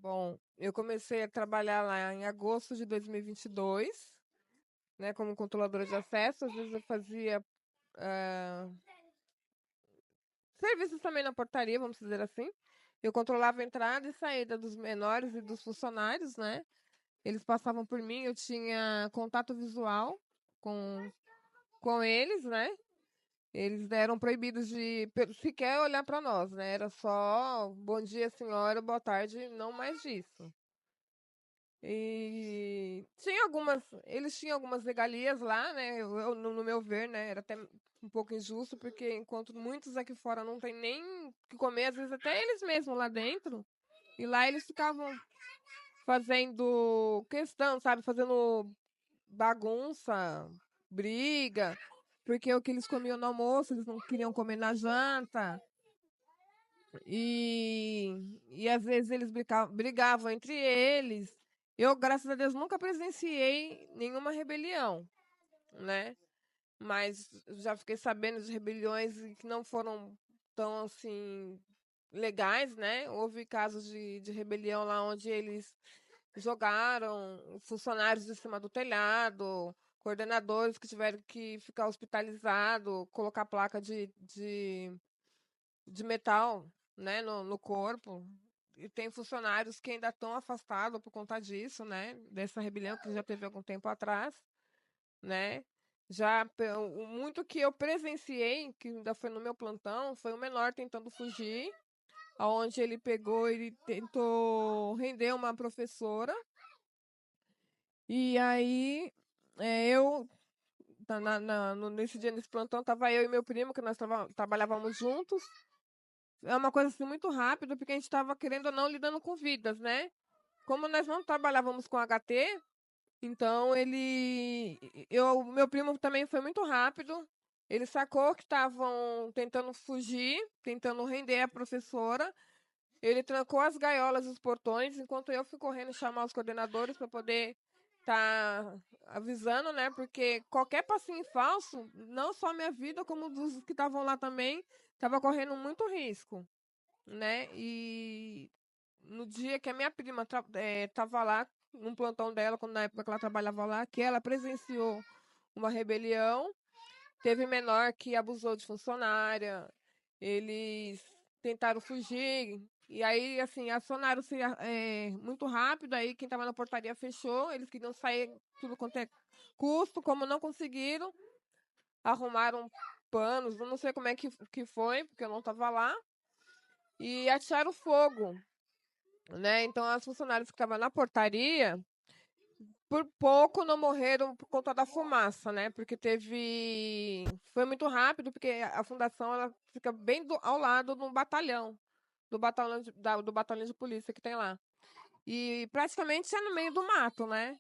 Bom, eu comecei a trabalhar lá em agosto de 2022, né, como controladora de acesso. Às vezes eu fazia ah, serviços também na portaria, vamos dizer assim. Eu controlava a entrada e saída dos menores e dos funcionários, né? Eles passavam por mim, eu tinha contato visual com, com eles, né? Eles eram proibidos de sequer olhar para nós, né? Era só bom dia, senhora, boa tarde, não mais disso. E tinha eles tinham algumas regalias lá, né? No meu ver, né? Era até um pouco injusto, porque enquanto muitos aqui fora não tem nem o que comer, às vezes até eles mesmos lá dentro, e lá eles ficavam fazendo questão, sabe? Fazendo bagunça, briga, porque o que eles comiam no almoço, eles não queriam comer na janta. E às vezes eles brigavam entre eles. Eu, graças a Deus, nunca presenciei nenhuma rebelião, né? Mas já fiquei sabendo de rebeliões que não foram tão assim legais, né? Houve casos de rebelião lá onde eles jogaram funcionários de cima do telhado, coordenadores que tiveram que ficar hospitalizados, colocar placa de metal, né, no corpo. E tem funcionários que ainda estão afastados por conta disso, né? Dessa rebelião que já teve algum tempo atrás, né? Muito que eu presenciei, que ainda foi no meu plantão, foi o menor tentando fugir, aonde ele pegou, ele tentou render uma professora. E aí, eu, nesse dia, nesse plantão, tava eu e meu primo, que nós trabalhávamos juntos. É uma coisa assim muito rápida, porque a gente estava querendo ou não lidando com vidas, né? Como nós não trabalhávamos com HT, então meu primo também foi muito rápido. Ele sacou que estavam tentando fugir, tentando render a professora. Ele trancou as gaiolas e os portões, enquanto eu fui correndo chamar os coordenadores para poder estar avisando, né? Porque qualquer passinho falso, não só minha vida, como dos que estavam lá também, estava correndo muito risco, né? E no dia que a minha prima estava lá, num plantão dela, quando na época que ela trabalhava lá, que ela presenciou uma rebelião, teve menor que abusou de funcionária, eles tentaram fugir, e aí, assim, acionaram-se muito rápido, aí quem estava na portaria fechou, eles queriam sair tudo quanto é custo, como não conseguiram, arrumaram panos, eu não sei como é que foi, porque eu não estava lá, e atiraram fogo, né? Então, as funcionárias que estavam na portaria, por pouco não morreram por conta da fumaça, né? Porque foi muito rápido, porque a fundação ela fica bem ao lado do batalhão, do batalhão de polícia que tem lá. E praticamente é no meio do mato, né?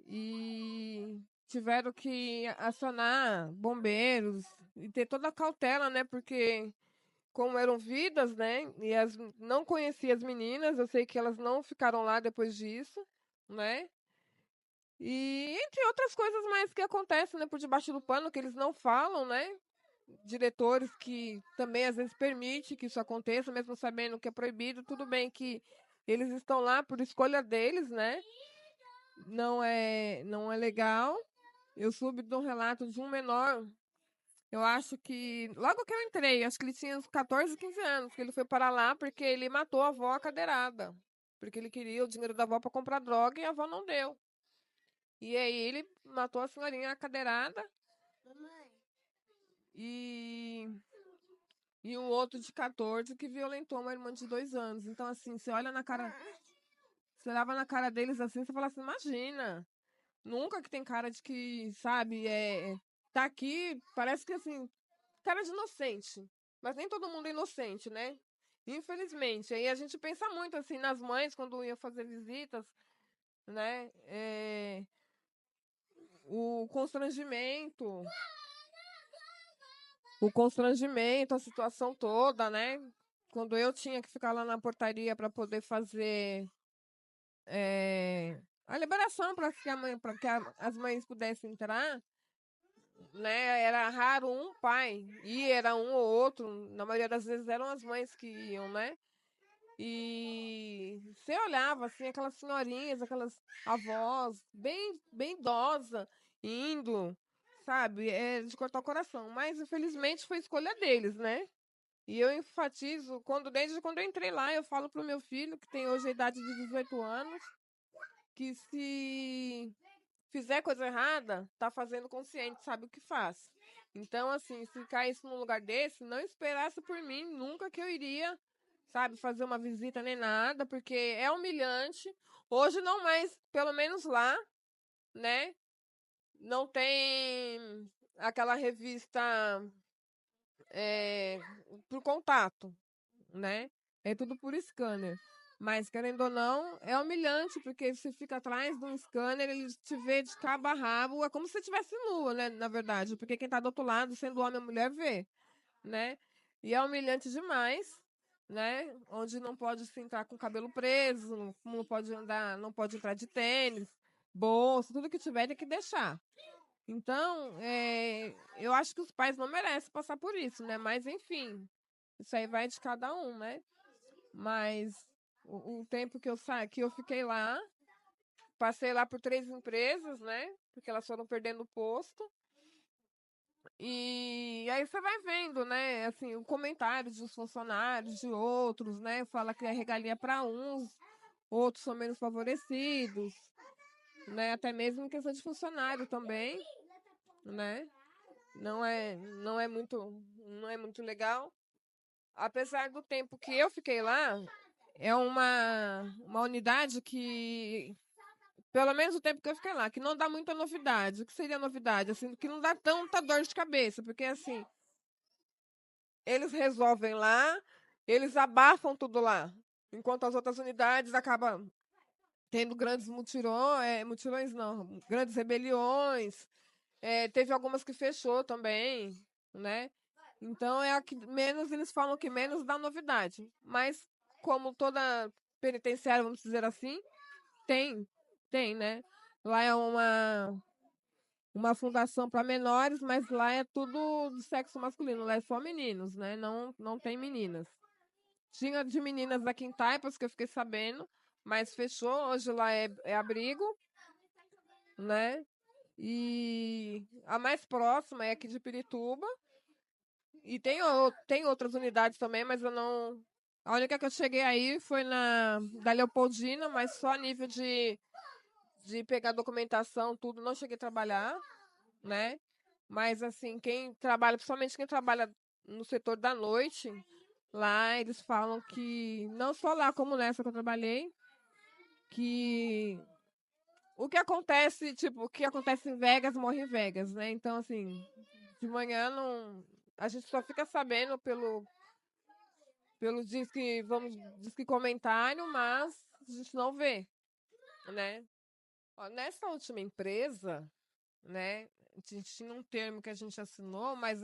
E tiveram que acionar bombeiros e ter toda a cautela, né? Porque como eram vidas, né? E não conhecia as meninas, eu sei que elas não ficaram lá depois disso, né? E entre outras coisas mais que acontecem, né, por debaixo do pano, que eles não falam, né? Diretores que também às vezes permitem que isso aconteça, mesmo sabendo que é proibido. Tudo bem que eles estão lá por escolha deles, né? Não é legal. Eu soube de um relato de um menor. Eu acho que logo que eu entrei, acho que ele tinha uns 14, 15 anos, que ele foi para lá porque ele matou a avó cadeirada. Porque ele queria o dinheiro da avó para comprar droga e a avó não deu. E aí ele matou a senhorinha cadeirada e, e um outro de 14 que violentou uma irmã de 2 anos. Então, assim, você olha na cara, você olhava na cara deles assim, você fala assim, imagina, nunca que tem cara de que, sabe, tá aqui, parece que assim, cara de inocente. Mas nem todo mundo é inocente, né? Infelizmente. Aí a gente pensa muito assim nas mães quando ia fazer visitas, né? O constrangimento, a situação toda, né? Quando eu tinha que ficar lá na portaria para poder fazer a liberação para que, as mães pudessem entrar, né? Era raro um pai, e era um ou outro, na maioria das vezes eram as mães que iam, né? E você olhava, assim, aquelas senhorinhas, aquelas avós, bem idosa, indo, sabe? É de cortar o coração. Mas, infelizmente, foi escolha deles, né? E eu enfatizo, desde quando eu entrei lá, eu falo pro meu filho, que tem hoje a idade de 18 anos, que se fizer coisa errada, tá fazendo consciente, sabe o que faz. Então, assim, se caísse num lugar desse, não esperasse por mim, nunca que eu iria, sabe, fazer uma visita nem nada, porque é humilhante. Hoje não mais, pelo menos lá, né? Não tem aquela revista é, por contato, né? É tudo por scanner. Mas, querendo ou não, é humilhante, porque você fica atrás de um scanner, ele te vê de cabo a rabo, é como se você estivesse nua, né? Na verdade, porque quem tá do outro lado, sendo homem ou mulher, vê, né? E é humilhante demais, né? Onde não pode se entrar com o cabelo preso, não pode andar, não pode entrar de tênis, bolsa, tudo que tiver tem que deixar. Então, eu acho que os pais não merecem passar por isso, né? Mas, enfim, isso aí vai de cada um, né? Mas o tempo que eu fiquei lá, passei lá por 3 empresas, né? Porque elas foram perdendo o posto. E aí você vai vendo, né? Assim, o comentário dos funcionários, de outros, né? Fala que é regalia para uns, outros são menos favorecidos, né? Até mesmo em questão de funcionário também, né? Não é muito legal. Apesar do tempo que eu fiquei lá, é uma unidade que, pelo menos o tempo que eu fiquei lá, que não dá muita novidade. O que seria novidade? Assim, que não dá tanta dor de cabeça, porque assim, eles resolvem lá, eles abafam tudo lá, enquanto as outras unidades acabam tendo grandes mutirões não, grandes rebeliões. Teve algumas que fechou também, né? Então é a que menos eles falam que menos dá novidade. Mas como toda penitenciária, vamos dizer assim, tem, tem, né? Lá é uma fundação para menores, mas lá é tudo do sexo masculino, lá é só meninos, né? Não tem meninas. Tinha de meninas aqui em Taipas, que eu fiquei sabendo, mas fechou. Hoje lá é abrigo, né? E a mais próxima é aqui de Pirituba. E tem outras unidades também, mas eu não. A única que eu cheguei aí foi da Leopoldina, mas só a nível de pegar documentação, tudo, não cheguei a trabalhar, né? Mas assim, quem trabalha, principalmente quem trabalha no setor da noite, lá eles falam que, não só lá como nessa que eu trabalhei, que o que acontece, tipo, o que acontece em Vegas morre em Vegas, né? Então, assim, de manhã não. A gente só fica sabendo pelo disque comentário, mas a gente não vê, né? Ó, nessa última empresa, né? A gente tinha um termo que a gente assinou, mas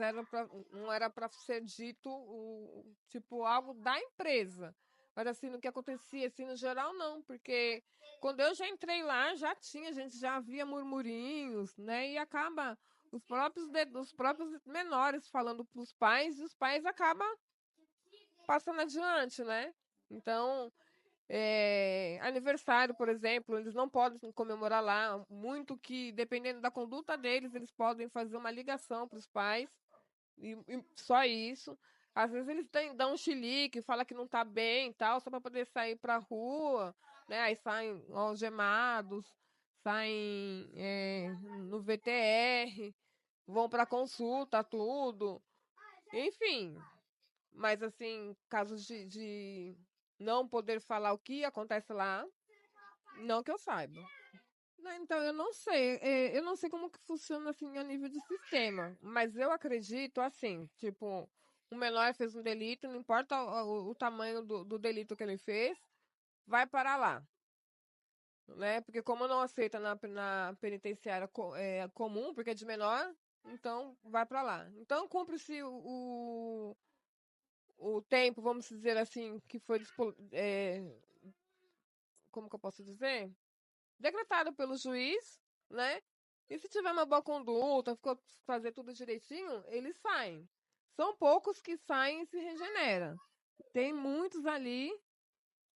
não era para ser dito tipo algo da empresa. Mas assim, no que acontecia, assim, no geral, não, porque quando eu já entrei lá, já tinha, a gente já havia murmurinhos, né? E acaba os próprios menores falando para os pais, e os pais acabam passando adiante, né? Então, aniversário, por exemplo, eles não podem comemorar lá. Muito que, dependendo da conduta deles, eles podem fazer uma ligação para os pais. E só isso. Às vezes eles dão um chilique, fala que não tá bem e tal, só para poder sair para a rua, né? Aí saem algemados, saem no VTR, vão para consulta, tudo. Enfim, mas assim, casos de não poder falar o que acontece lá, não que eu saiba. Então, eu não sei como que funciona assim a nível de sistema, mas eu acredito assim, tipo, o menor fez um delito, não importa o tamanho do delito que ele fez, vai para lá, né? Porque como não aceita na penitenciária comum, porque é de menor, então vai para lá. Então cumpre-se o tempo, vamos dizer assim, que foi como que eu posso dizer? Decretado pelo juiz, né? E se tiver uma boa conduta, ficou fazer tudo direitinho, eles saem. São poucos que saem e se regeneram. Tem muitos ali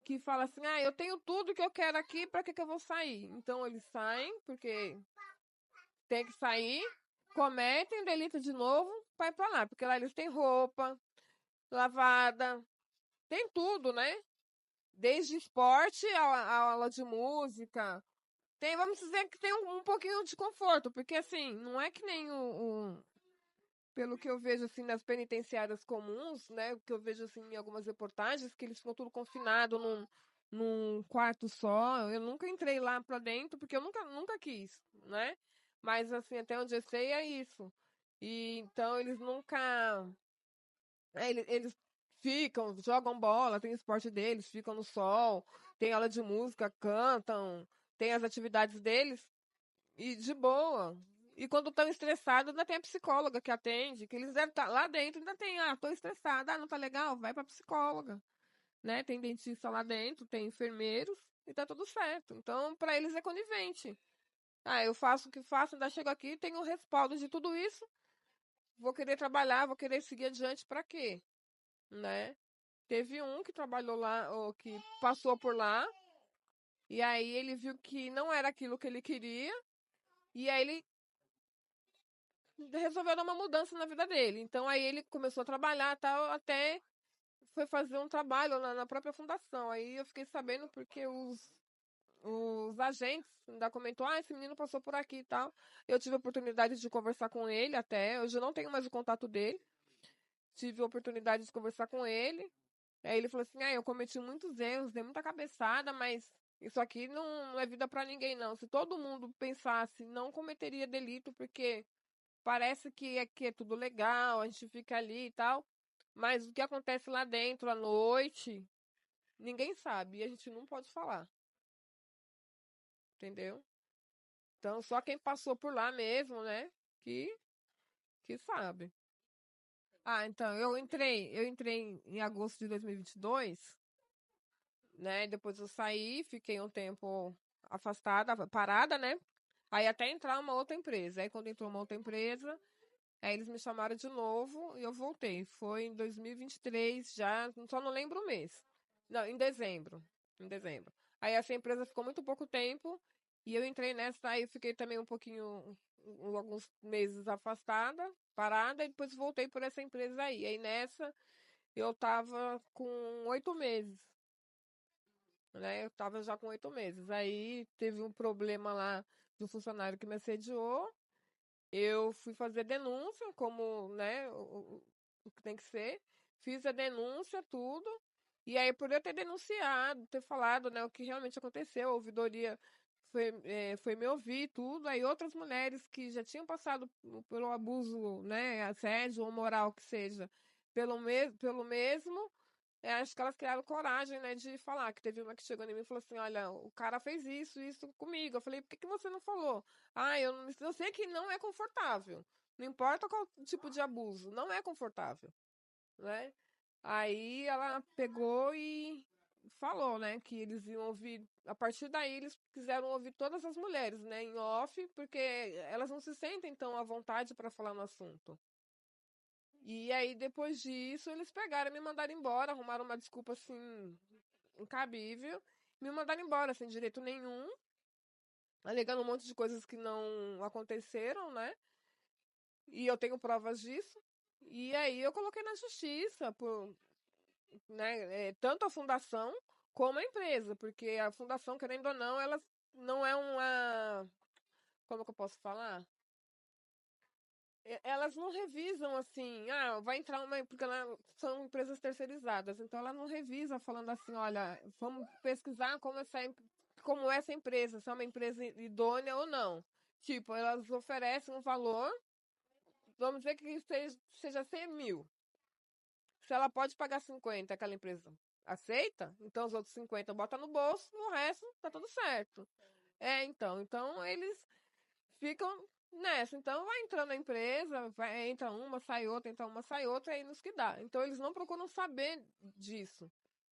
que fala assim, ah, eu tenho tudo que eu quero aqui, pra que eu vou sair? Então eles saem, porque tem que sair, cometem delito de novo, vai pra lá, porque lá eles têm roupa, lavada, tem tudo, né? Desde esporte a aula de música. Tem, vamos dizer que tem um pouquinho de conforto, porque assim, não é que nem pelo que eu vejo assim nas penitenciárias comuns, né? O que eu vejo assim em algumas reportagens, que eles ficam tudo confinado num quarto só. Eu nunca entrei lá pra dentro, porque eu nunca quis, né? Mas assim, até onde eu sei é isso. E então eles nunca. Eles ficam, jogam bola, tem esporte deles, ficam no sol, tem aula de música, cantam, tem as atividades deles e de boa. E quando estão estressados, ainda tem a psicóloga que atende, que eles devem estar lá dentro, ainda tem, ah, tô estressada, ah, não tá legal, vai pra psicóloga, né? Tem dentista lá dentro, tem enfermeiros e tá tudo certo. Então, pra eles é conivente. Ah, eu faço o que faço, ainda chego aqui, tenho o respaldo de tudo isso, vou querer trabalhar, vou querer seguir adiante pra quê? Né? Teve um que trabalhou lá, ou que passou por lá, e aí ele viu que não era aquilo que ele queria, e aí ele resolveu dar uma mudança na vida dele. Então aí ele começou a trabalhar tal, até foi fazer um trabalho na própria fundação. Aí eu fiquei sabendo porque os agentes ainda comentou, ah, esse menino passou por aqui e tal. Eu tive a oportunidade de conversar com ele até, hoje eu não tenho mais o contato dele. Tive a oportunidade de conversar com ele. Aí ele falou assim, ah, eu cometi muitos erros, dei muita cabeçada, mas isso aqui não é vida pra ninguém, não. Se todo mundo pensasse, não cometeria delito, porque parece que é tudo legal, a gente fica ali e tal, mas o que acontece lá dentro à noite, ninguém sabe e a gente não pode falar, entendeu? Então só quem passou por lá mesmo, né, que, que sabe. Ah, então eu entrei em agosto de 2022, né? Depois eu saí, fiquei um tempo afastada, parada, né? Aí até entrar uma outra empresa. Aí quando entrou uma outra empresa, aí eles me chamaram de novo e eu voltei. Foi em 2023, já, só não lembro o mês. Não, em dezembro. Em dezembro. Aí essa empresa ficou muito pouco tempo e eu entrei nessa, aí eu fiquei também um pouquinho, alguns meses afastada, parada, e depois voltei por essa empresa aí. Aí nessa eu tava com 8 meses, né? Eu tava já com 8 meses. Aí teve um problema lá do funcionário que me assediou. Eu fui fazer denúncia, como, né, o que tem que ser. Fiz a denúncia, tudo. E aí, por eu ter denunciado, ter falado, né, o que realmente aconteceu, a ouvidoria foi me ouvir, tudo. Aí outras mulheres que já tinham passado pelo abuso, né, assédio ou moral que seja, pelo mesmo, acho que elas criaram coragem, né, de falar, que teve uma que chegou em mim e falou assim, olha, o cara fez isso comigo. Eu falei, por que que você não falou? Ah, eu sei que não é confortável. Não importa qual tipo de abuso, não é confortável, né? Aí ela pegou e falou, né, que eles iam ouvir, a partir daí eles quiseram ouvir todas as mulheres, né, em off, porque elas não se sentem tão à vontade para falar no assunto. E aí, depois disso, eles pegaram e me mandaram embora, arrumaram uma desculpa assim, incabível, me mandaram embora, sem direito nenhum, alegando um monte de coisas que não aconteceram, né? E eu tenho provas disso. E aí eu coloquei na justiça, né, tanto a fundação como a empresa, porque a fundação, querendo ou não, ela não é uma. Como que eu posso falar? Elas não revisam assim, ah, vai entrar uma, porque são empresas terceirizadas, então ela não revisa falando assim, olha, vamos pesquisar como essa empresa, se é uma empresa idônea ou não. Tipo, elas oferecem um valor, vamos dizer que seja 100 mil. Se ela pode pagar 50, aquela empresa aceita, então os outros 50 bota no bolso, o resto tá tudo certo. Então eles ficam nessa. Então vai entrando a empresa, entra uma, sai outra, entra uma, sai outra, é aí nos que dá. Então eles não procuram saber disso,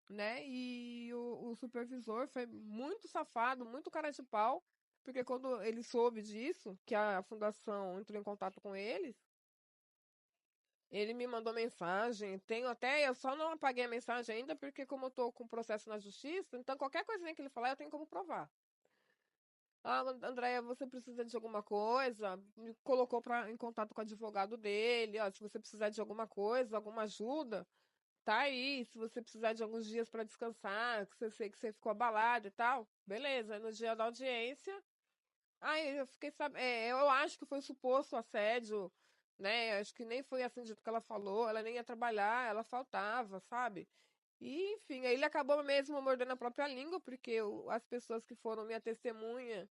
né? E o supervisor foi muito safado, muito cara de pau, porque quando ele soube disso, que a fundação entrou em contato com eles, Ele me mandou mensagem, tenho até, eu só não apaguei a mensagem ainda, porque como eu tô com processo na justiça, então qualquer coisinha que ele falar, eu tenho como provar. Ah, Andréia, você precisa de alguma coisa? Me colocou em contato com o advogado dele. Ó, se você precisar de alguma coisa, alguma ajuda, tá aí. Se você precisar de alguns dias para descansar, que você sei que você ficou abalado e tal, beleza. Aí no dia da audiência, aí eu fiquei sabendo. Eu acho que foi suposto assédio, né? Acho que nem foi assim do jeito que ela falou. Ela nem ia trabalhar, ela faltava, sabe? E, enfim, aí ele acabou mesmo mordendo a própria língua, porque as pessoas que foram minha testemunha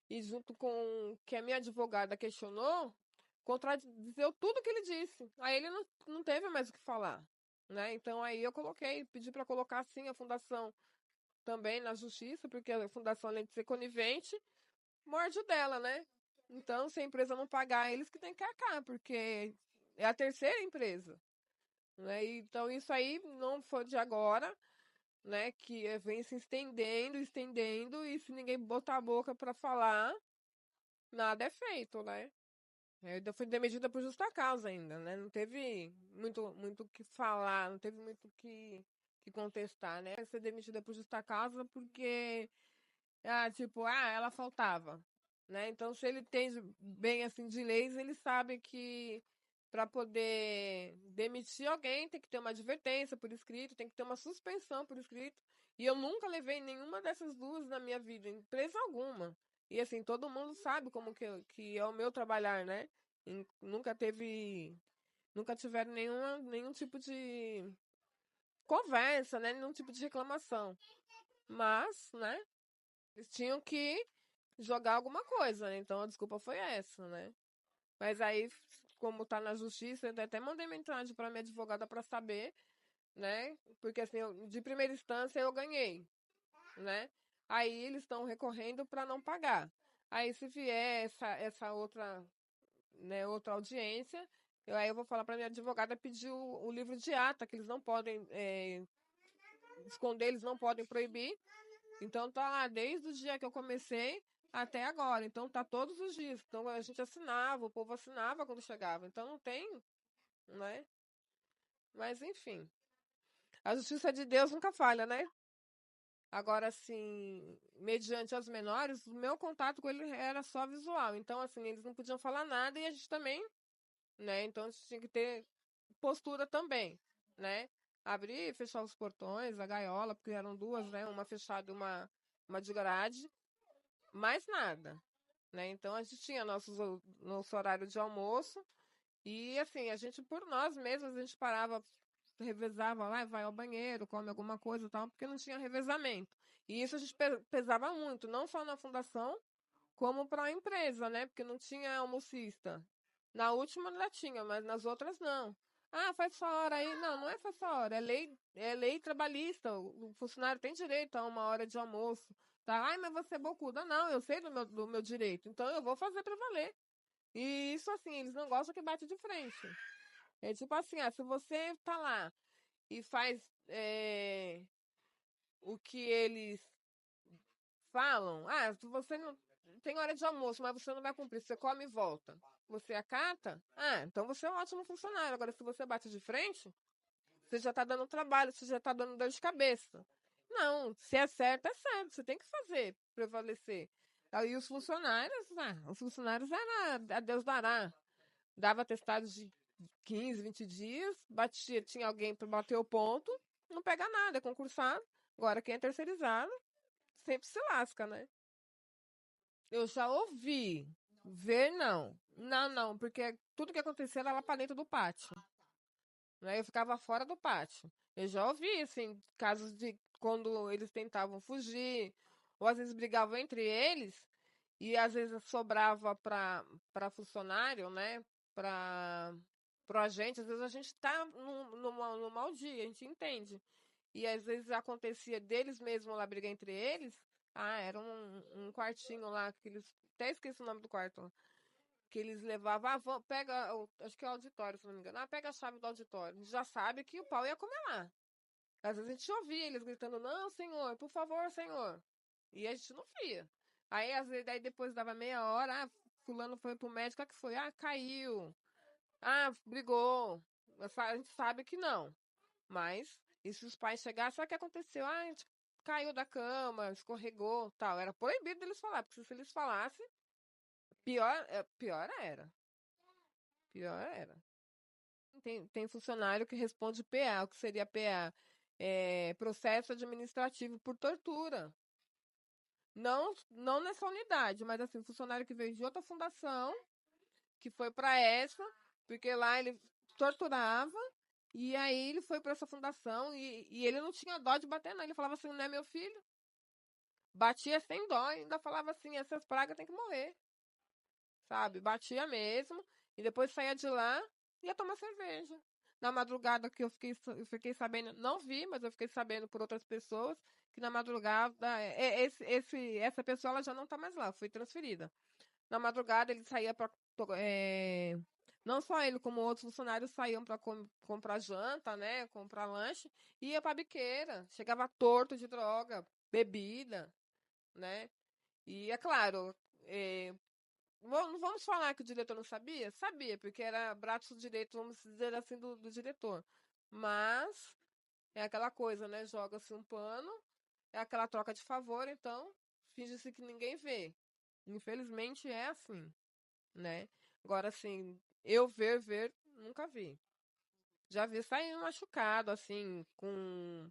e junto com o que a minha advogada questionou, contradizeu tudo que ele disse. Aí ele não teve mais o que falar, né? Então aí eu coloquei, pedi para colocar sim a fundação também na justiça, porque a fundação, além de ser conivente, morde o dela, né? Então, se a empresa não pagar, eles que têm que arcar, porque é a terceira empresa, né? Então isso aí não foi de agora, né? Que vem se estendendo, estendendo, e se ninguém botar a boca para falar, nada é feito, né? Ainda fui demitida por justa causa ainda, né? Não teve muito o que falar, não teve muito o que contestar, né? Ser demitida por justa causa porque, tipo, ela faltava, né? Então, se ele tem bem assim de leis, ele sabe que para poder demitir alguém tem que ter uma advertência por escrito, tem que ter uma suspensão por escrito. E eu nunca levei nenhuma dessas duas na minha vida, em empresa alguma. E assim, todo mundo sabe como que é o meu trabalhar, né? Nunca teve, nunca tiveram nenhum tipo de conversa, né? Nenhum tipo de reclamação. Mas, né? Eles tinham que jogar alguma coisa, né? Então a desculpa foi essa, né? Mas aí, como tá na justiça, eu até mandei mensagem para minha advogada para saber, né? Porque assim, de primeira instância eu ganhei, né? Aí eles estão recorrendo para não pagar. Aí se vier essa outra, né, outra audiência, aí eu vou falar para minha advogada pedir o livro de ata, que eles não podem esconder, eles não podem proibir. Então tá lá desde o dia que eu comecei até agora. Então tá todos os dias. Então a gente assinava, o povo assinava quando chegava. Então não tem, né? Mas enfim. A justiça de Deus nunca falha, né? Agora, assim, mediante as menores, o meu contato com ele era só visual. Então, assim, eles não podiam falar nada e a gente também, né? Então a gente tinha que ter postura também, né? Abrir e fechar os portões, a gaiola, porque eram duas, né? Uma fechada e uma de grade. Mais nada, né? Então a gente tinha nosso horário de almoço e assim, a gente por nós mesmos, a gente parava, revezava lá, vai ao banheiro, come alguma coisa e tal, porque não tinha revezamento. E isso a gente pesava muito, não só na fundação, como para a empresa, né? Porque não tinha almocista. Na última ainda tinha, mas nas outras não. Ah, faz sua hora aí. Não, não é faz sua hora, é lei trabalhista. O funcionário tem direito a uma hora de almoço. Tá? Ai, mas você é bocuda. Não, eu sei do meu direito, então eu vou fazer para valer. E isso assim, eles não gostam que bate de frente. É tipo assim, se você tá lá e faz o que eles falam, se você não tem hora de almoço, mas você não vai cumprir, você come e volta. Você acata? Então você é um ótimo funcionário. Agora, se você bate de frente, você já tá dando trabalho, você já tá dando dor de cabeça. Não, se é certo, é certo. Você tem que fazer prevalecer. Aí os funcionários era a Deus dará. Dava testados de 15, 20 dias, batia, tinha alguém para bater o ponto, não pega nada, é concursado. Agora, quem é terceirizado, sempre se lasca, né? Eu já ouvi. Ver, não. Não, não, porque tudo que acontecia era lá pra dentro do pátio. Né? Eu ficava fora do pátio. Eu já ouvi, assim, casos de quando eles tentavam fugir, ou às vezes brigavam entre eles, e às vezes sobrava para funcionário, né? Para pro agente, às vezes a gente tá no mau dia, a gente entende. E às vezes acontecia deles mesmo lá brigar entre eles. Era um quartinho lá, que eles. Até esqueci o nome do quarto. Que eles levavam. Pega. Acho que é o auditório, se não me engano. Pega a chave do auditório. Já sabe que o pau ia comer lá. Às vezes a gente ouvia eles gritando: Não, senhor, por favor, senhor. E a gente não via. Aí, às vezes, daí depois dava meia hora. Fulano foi pro médico. O que foi? Caiu. Ah, brigou. A gente sabe que não. Mas, e se os pais chegassem, sabe o que aconteceu? Ah, a gente caiu da cama, escorregou, tal. Era proibido deles falar, porque se eles falassem, pior era. Pior era. Tem funcionário que responde PA. O que seria PA? É, processo administrativo por tortura. Não nessa unidade, mas assim, funcionário que veio de outra fundação, que foi para essa, porque lá ele torturava, e aí ele foi para essa fundação e ele não tinha dó de bater, não. Ele falava assim: não é meu filho. Batia sem dó, e ainda falava assim: essas pragas têm que morrer, sabe? Batia mesmo, e depois saía de lá e ia tomar cerveja. Na madrugada que eu fiquei sabendo, não vi, mas eu fiquei sabendo por outras pessoas que na madrugada, essa pessoa ela já não tá mais lá, foi transferida. Na madrugada ele saía para não só ele, como outros funcionários saíam para comprar janta, né? Comprar lanche, e ia pra biqueira. Chegava torto de droga, bebida, né? E é claro, não vamos falar que o diretor não sabia? Sabia, porque era braço direito, vamos dizer assim, do diretor. Mas é aquela coisa, né? Joga-se um pano, é aquela troca de favor, então finge-se que ninguém vê. Infelizmente é assim, né? Agora, assim, eu ver, nunca vi. Já vi sair machucado, assim, com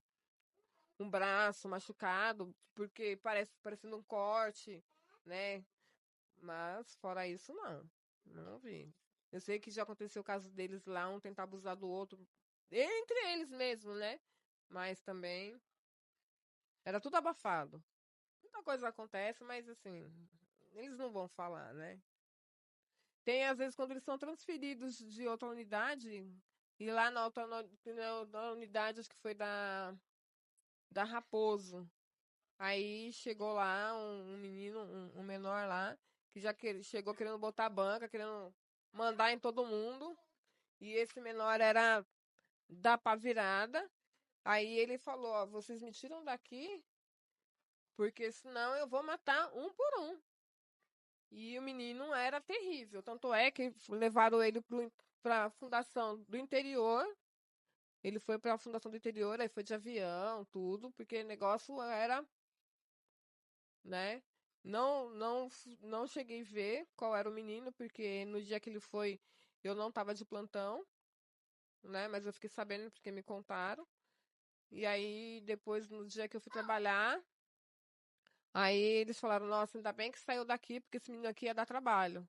um braço machucado, porque parece parecendo um corte, né? Mas, fora isso, não. Não vi. Eu sei que já aconteceu o caso deles lá, um tentar abusar do outro, entre eles mesmo, né? Mas também era tudo abafado. Muita coisa acontece, mas assim, eles não vão falar, né? Tem, às vezes, quando eles são transferidos de outra unidade, e lá na outra na unidade, acho que foi da Raposo. Aí chegou lá um menino, um menor lá, que chegou querendo botar banca, querendo mandar em todo mundo. E esse menor era da pá virada. Aí ele falou: ó, vocês me tiram daqui, porque senão eu vou matar um por um. E o menino era terrível. Tanto é que levaram ele para a fundação do interior. Ele foi para a fundação do interior, aí foi de avião, tudo, porque o negócio era, né? Não cheguei a ver qual era o menino, porque no dia que ele foi, eu não estava de plantão, né? Mas eu fiquei sabendo porque me contaram. E aí, depois, no dia que eu fui trabalhar, aí eles falaram: nossa, ainda bem que saiu daqui, porque esse menino aqui ia dar trabalho.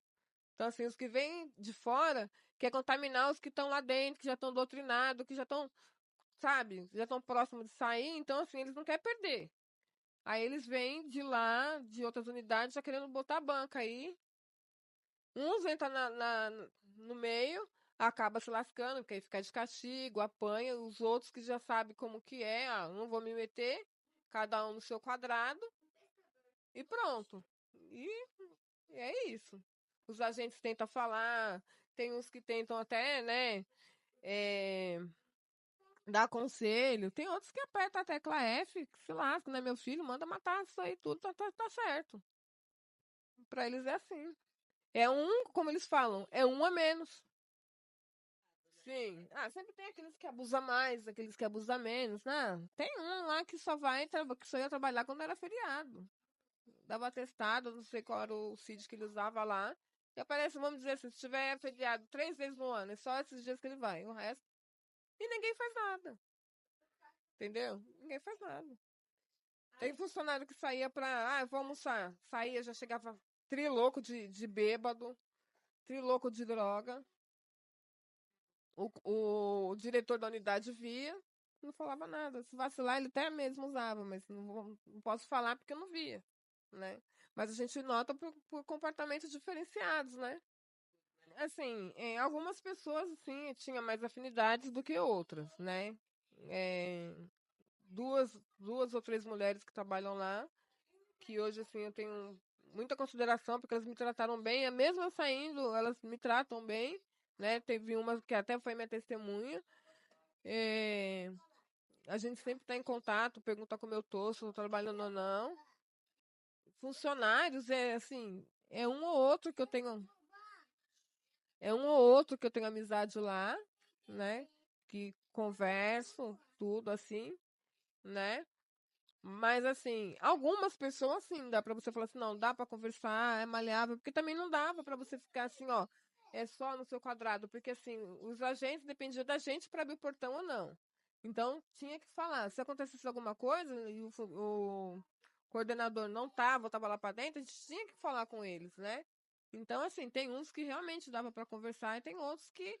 Então, assim, os que vêm de fora quer contaminar os que estão lá dentro, que já estão doutrinados, que já estão, sabe, já estão próximos de sair. Então, assim, eles não querem perder. Aí eles vêm de lá, de outras unidades, já querendo botar a banca aí. Uns entram no meio, acaba se lascando, porque aí fica de castigo, apanha. Os outros que já sabem como que é, ah, não vou me meter, cada um no seu quadrado, e pronto. E é isso. Os agentes tentam falar, tem uns que tentam até, né, é, dar conselho, tem outros que apertam a tecla F, que se lasca, né, meu filho, manda matar isso aí tudo, tá certo. Pra eles é assim. É um, como eles falam, é um a menos. Sim. Ah, sempre tem aqueles que abusam mais, aqueles que abusam menos, né? Tem um lá que que só ia trabalhar quando era feriado. Dava atestado, não sei qual era o CID que ele usava lá. E aparece, vamos dizer assim, se tiver feriado 3 vezes no ano, é só esses dias que ele vai. O resto. E ninguém faz nada. Entendeu? Ninguém faz nada. Tem funcionário que saía pra. Ah, eu vou almoçar. Saía, já chegava trilouco de bêbado, trilouco de droga. O diretor da unidade via, não falava nada. Se vacilar, ele até mesmo usava, mas não posso falar porque eu não via, né? Mas a gente nota por comportamentos diferenciados, né? Assim, algumas pessoas, assim, tinham mais afinidades do que outras, né? É, duas ou três mulheres que trabalham lá, que hoje, assim, eu tenho muita consideração, porque elas me trataram bem, mesmo eu saindo, elas me tratam bem, né? Teve uma que até foi minha testemunha. É, a gente sempre está em contato, pergunta como eu tô, se eu tô trabalhando ou não. Funcionários, é assim, é um ou outro que eu tenho. É um ou outro que eu tenho amizade lá, né? Que converso, tudo assim, né? Mas assim, algumas pessoas sim, dá pra você falar assim, não, dá pra conversar, é maleável, porque também não dava pra você ficar assim, ó, é só no seu quadrado, porque assim, os agentes dependiam da gente pra abrir o portão ou não. Então, tinha que falar. Se acontecesse alguma coisa e o coordenador não tava, ou tava lá pra dentro, a gente tinha que falar com eles, né? Então, assim, tem uns que realmente dava pra conversar e tem outros que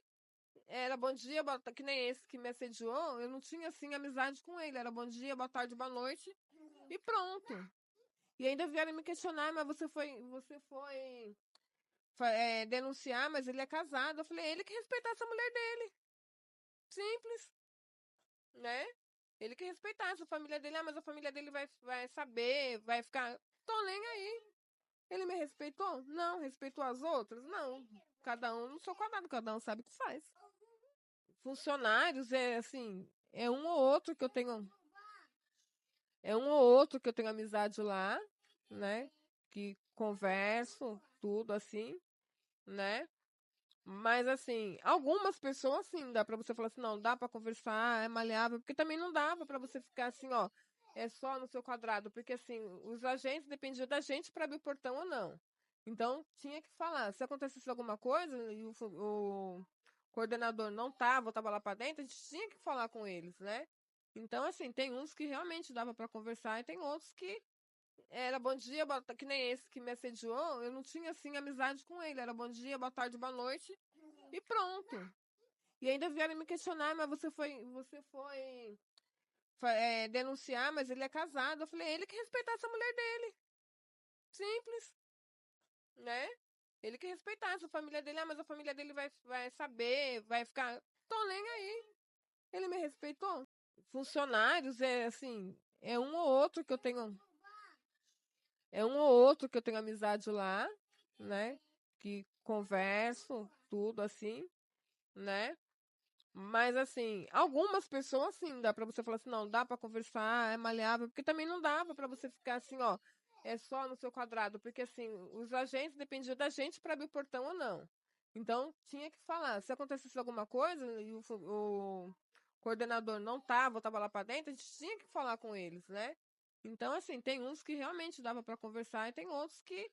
era bom dia, que nem esse que me assediou, eu não tinha assim amizade com ele. Era bom dia, boa tarde, boa noite e pronto. E ainda vieram me questionar, mas você foi denunciar, mas ele é casado. Eu falei, ele que respeitasse a mulher dele. Simples, né? Ele que respeitasse a família dele. Ah, mas a família dele vai saber, vai ficar. Tô nem aí. Ele me respeitou? Não. Respeitou as outras? Não. Cada um no seu quadrado, cada um sabe o que faz. Funcionários é assim, é um ou outro que eu tenho. É um ou outro que eu tenho amizade lá, né? Que converso, tudo assim, né? Mas assim, algumas pessoas sim, dá pra você falar assim, não, dá pra conversar, é maleável, porque também não dava pra você ficar assim, ó, é só no seu quadrado, porque assim, os agentes dependiam da gente pra abrir o portão ou não. Então, tinha que falar. Se acontecesse alguma coisa e o coordenador não tava, ou tava lá pra dentro, a gente tinha que falar com eles, né? Então, assim, tem uns que realmente dava pra conversar e tem outros que era bom dia, que nem esse que me assediou, eu não tinha assim amizade com ele. Era bom dia, boa tarde, boa noite e pronto. E ainda vieram me questionar, mas você foi denunciar, mas ele é casado. Eu falei, ele que respeitasse a mulher dele. Simples, né? Ele que respeitasse a família dele. Ah, mas a família dele vai saber, vai ficar. Tô nem aí. Ele me respeitou. Funcionários é assim, é um ou outro que eu tenho. É um ou outro que eu tenho amizade lá, né? Que converso, tudo assim, né? Mas assim, algumas pessoas sim, dá pra você falar assim, não, dá pra conversar, é maleável, porque também não dava pra você ficar assim, ó, é só no seu quadrado, porque assim, os agentes dependiam da gente pra abrir o portão ou não. Então, tinha que falar. Se acontecesse alguma coisa e o coordenador não tava, ou tava lá pra dentro, a gente tinha que falar com eles, né? Então, assim, tem uns que realmente dava pra conversar e tem outros que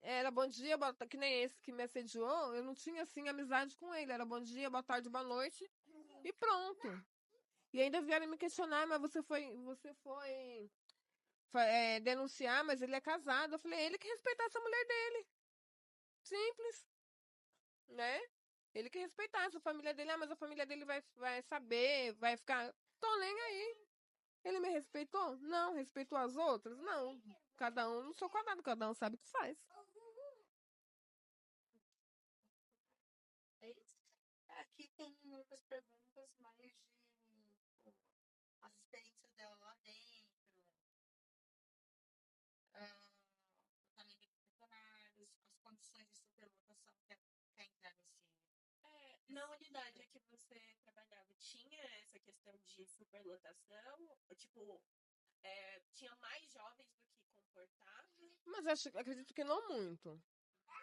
era bom dia, que nem esse que me assediou, eu não tinha assim amizade com ele. Era bom dia, boa tarde, boa noite e pronto. E ainda vieram me questionar, mas você foi denunciar, mas ele é casado. Eu falei, ele que respeitasse a mulher dele. Simples, né? Ele que respeitasse a família dele. Ah, mas a família dele vai saber, vai ficar. Tô nem aí. Ele me respeitou? Não. Respeitou as outras? Não. Cada um no seu quadrado, cada um sabe o que faz. É isso. Aqui tem outras perguntas mais de tipo, as experiências dela lá dentro, tratamento de funcionários, as condições de superlotação. Quer entrar nesse. Na unidade que você trabalhava, tinha essa questão de superlotação? Tipo, tinha mais jovens do que comportava? Mas acredito que não muito,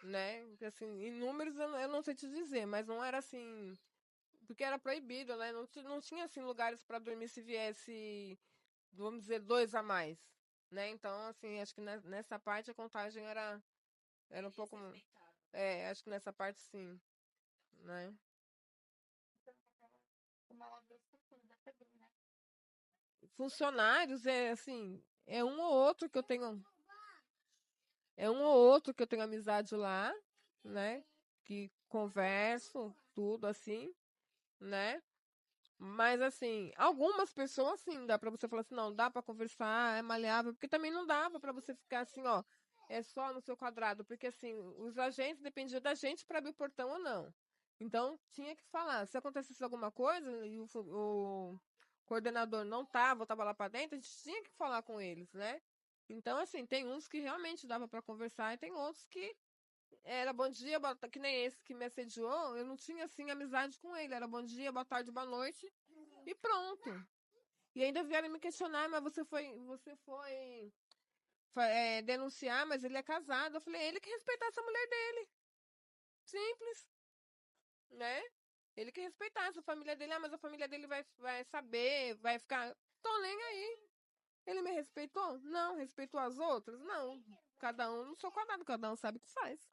né? Porque, assim, em números eu não sei te dizer, mas não era assim. Porque era proibido, né? Não tinha assim lugares para dormir se viesse, vamos dizer, dois a mais, né? Então, assim, acho que nessa parte a contagem era um Eles pouco. respeitavam. Acho que nessa parte sim, né? Então, uma obra futura da FEBEM, né? Funcionários é assim, é um ou outro que eu tenho. É um ou outro que eu tenho amizade lá, né? Que converso, tudo assim, né? Mas assim, algumas pessoas sim, dá pra você falar assim, não, dá pra conversar, é maleável, porque também não dava pra você ficar assim, ó, é só no seu quadrado, porque assim, os agentes dependiam da gente pra abrir o portão ou não. Então, tinha que falar. Se acontecesse alguma coisa e o coordenador não tava, ou tava lá pra dentro, a gente tinha que falar com eles, né? Então, assim, tem uns que realmente dava pra conversar e tem outros que era bom dia, que nem esse que me assediou, eu não tinha assim amizade com ele. Era bom dia, boa tarde, boa noite e pronto. E ainda vieram me questionar, mas você foi denunciar, mas ele é casado. Eu falei, ele que respeitasse a mulher dele. Simples, né? Ele que respeitasse a família dele, mas a família dele vai saber, vai ficar. Tô nem aí. Ele me respeitou? Não. Respeitou as outras? Não. Cada um, não sou quadrado, cada um sabe o que faz.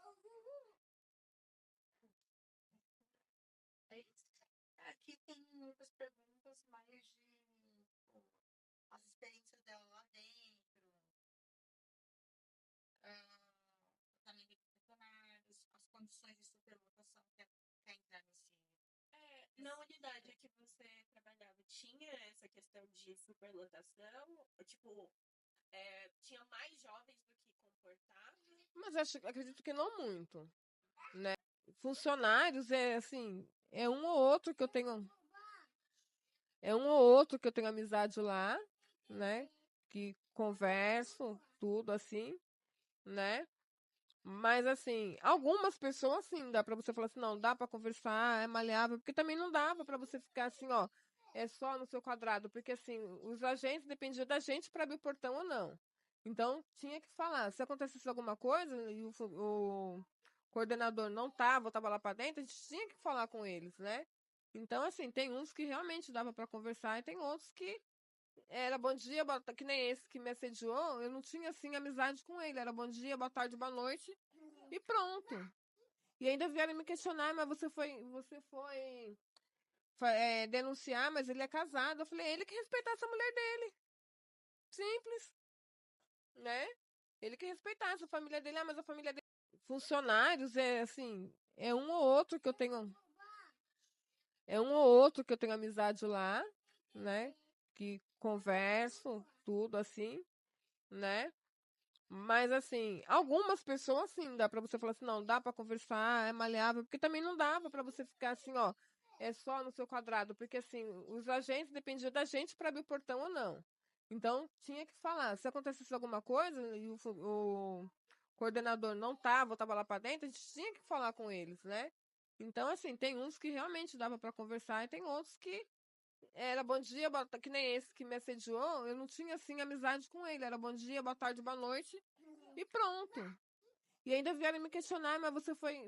Aqui tem muitas perguntas mais de as experiências dela lá dentro, também de funcionários, as condições de superlotação. Quer entrar nesse? Na unidade que você trabalhava, tinha essa questão de superlotação? Tipo, tinha mais jovens do que comportava? Mas acredito que não muito, né? Funcionários é assim, é um ou outro que eu tenho. É um ou outro que eu tenho amizade lá, né? Que converso, tudo assim, né? Mas assim, algumas pessoas sim, dá pra você falar assim, não, dá pra conversar, é maleável, porque também não dava pra você ficar assim, ó, é só no seu quadrado, porque assim, os agentes dependiam da gente pra abrir o portão ou não. Então, tinha que falar. Se acontecesse alguma coisa e o coordenador não tava, ou tava lá pra dentro, a gente tinha que falar com eles, né? Então, assim, tem uns que realmente dava pra conversar e tem outros que era bom dia, que nem esse que me assediou, eu não tinha assim amizade com ele. Era bom dia, boa tarde, boa noite e pronto. E ainda vieram me questionar, mas você foi denunciar, mas ele é casado. Eu falei, ele que respeitasse a mulher dele. Simples, né? Ele que respeitasse a família dele, mas a família dele. Funcionários é assim, é um ou outro que eu tenho. É um ou outro que eu tenho amizade lá, né? Que converso, tudo assim, né? Mas assim, algumas pessoas sim, dá pra você falar assim, não, dá pra conversar, é maleável, porque também não dava pra você ficar assim, ó, é só no seu quadrado, porque assim, os agentes dependiam da gente pra abrir o portão ou não. Então, tinha que falar. Se acontecesse alguma coisa e o coordenador não tava, ou tava lá pra dentro, a gente tinha que falar com eles, né? Então, assim, tem uns que realmente dava pra conversar e tem outros que era bom dia, que nem esse que me assediou, eu não tinha assim amizade com ele. Era bom dia, boa tarde, boa noite e pronto. E ainda vieram me questionar, mas você foi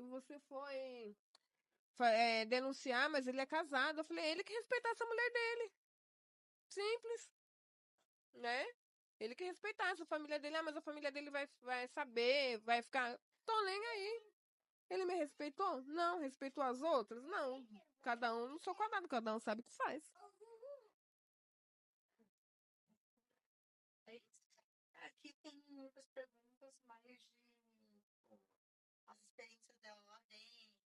denunciar, mas ele é casado. Eu falei, ele que respeitasse a mulher dele. Simples, né? Ele que respeitasse a família dele, mas a família dele vai saber, vai ficar. Tô nem aí. Ele me respeitou? Não. Respeitou as outras? Não. Cada um, não sou quadrado, cada um sabe o que faz. Aqui tem muitas perguntas mais de as experiências dela lá dentro,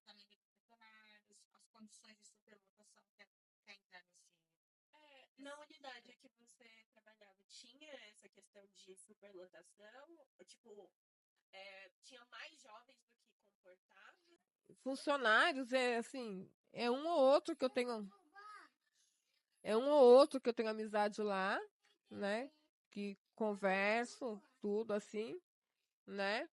também de funcionários, as condições de superlotação. Quer entrar nesse? Na unidade que você trabalhava, tinha essa questão de superlotação? Tipo, tinha mais jovens do que comportava? Funcionários é assim, é um ou outro que eu tenho. É um ou outro que eu tenho amizade lá, né? Que converso, tudo assim, né?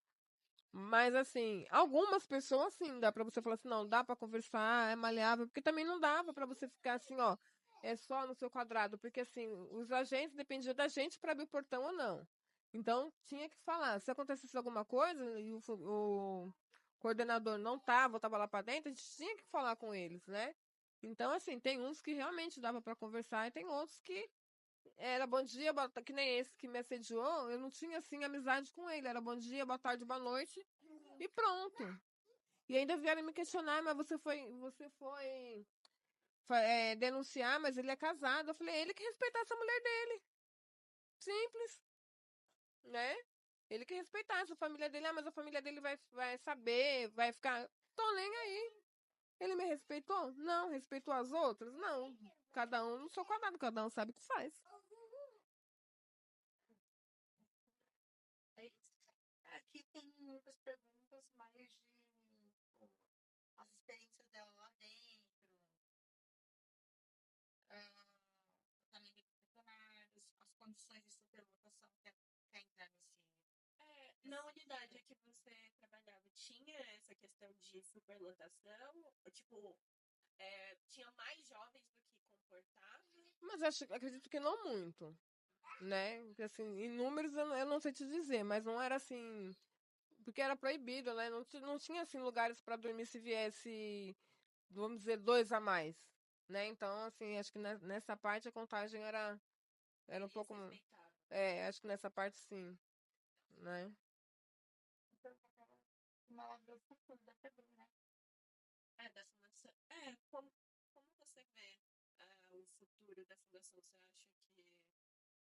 Mas assim, algumas pessoas sim, dá pra você falar assim, não, dá pra conversar, é maleável, porque também não dava pra você ficar assim, ó, é só no seu quadrado, porque assim, os agentes dependiam da gente pra abrir o portão ou não. Então, tinha que falar. Se acontecesse alguma coisa e o coordenador não tava, ou tava lá pra dentro, a gente tinha que falar com eles, né? Então, assim, tem uns que realmente dava pra conversar e tem outros que era bom dia, que nem esse que me assediou, eu não tinha assim amizade com ele. Era bom dia, boa tarde, boa noite e pronto. E ainda vieram me questionar, mas você foi denunciar, mas ele é casado. Eu falei, ele que respeitasse a mulher dele. Simples, né? Ele que respeitasse a família dele, mas a família dele vai saber, vai ficar. Tô nem aí. Ele me respeitou? Não. Respeitou as outras? Não. Cada um, não sou quadrado, cada um sabe o que faz. Aqui tem muitas perguntas mais de as experiências dela lá dentro, também de funcionários, as condições de superlotação. Quer entrar nesse? Na unidade que você trabalhava, tinha essa questão de superlotação? Tipo, tinha mais jovens do que comportava? Mas acredito que não muito, né? Porque, assim, em números eu não sei te dizer, mas não era assim porque era proibido, né? Não tinha assim lugares para dormir se viesse, vamos dizer, dois a mais, né? Então, assim, acho que nessa parte a contagem era um Eles pouco. respeitavam. Acho que nessa parte sim, né? Então, uma ela do futuro da também, né? Da fundação. Como você vê o futuro da fundação? Você acha que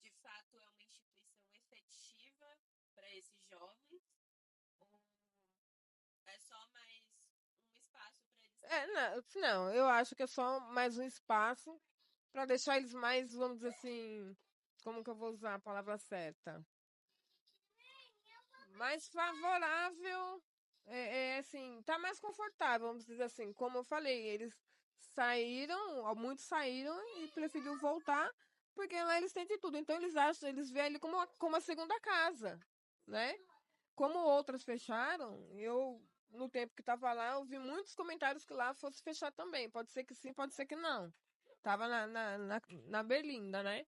de fato é uma instituição efetiva para esses jovens? Ou é só mais um espaço para eles Não, eu acho que é só mais um espaço para deixar eles mais, vamos dizer assim, como que eu vou usar a palavra certa? Mais favorável, assim, tá mais confortável, vamos dizer assim. Como eu falei, eles muitos saíram e preferiram voltar porque lá eles têm de tudo. Então eles veem ali como a segunda casa, né? Como outras fecharam, no tempo que tava lá, eu vi muitos comentários que lá fosse fechar também. Pode ser que sim, pode ser que não. Tava na Berlinda, né?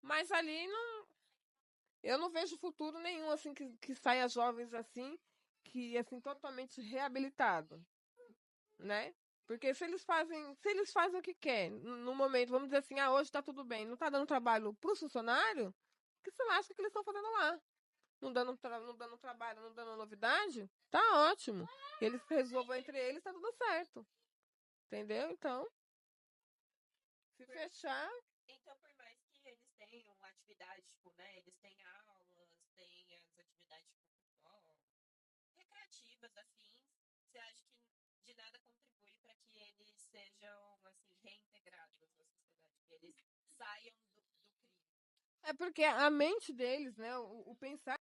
Mas ali não, eu não vejo futuro nenhum, assim, que saia jovens assim, que, assim, totalmente reabilitado, né? Porque se eles fazem o que quer, no momento, vamos dizer assim, hoje tá tudo bem, não tá dando trabalho pro funcionário, o que você acha que eles estão fazendo lá? Não dando trabalho, não dando novidade? Tá ótimo. Eles resolvam entre eles, tá tudo certo. Entendeu? Então, se fechar. Então, por mais que eles tenham atividades, tipo, né? Eles têm aulas, têm as atividades tipo futebol, recreativas, afins, você acha que de nada contribui para que eles sejam, assim, reintegrados na sociedade, que eles saiam do crime? É porque a mente deles, né? O pensar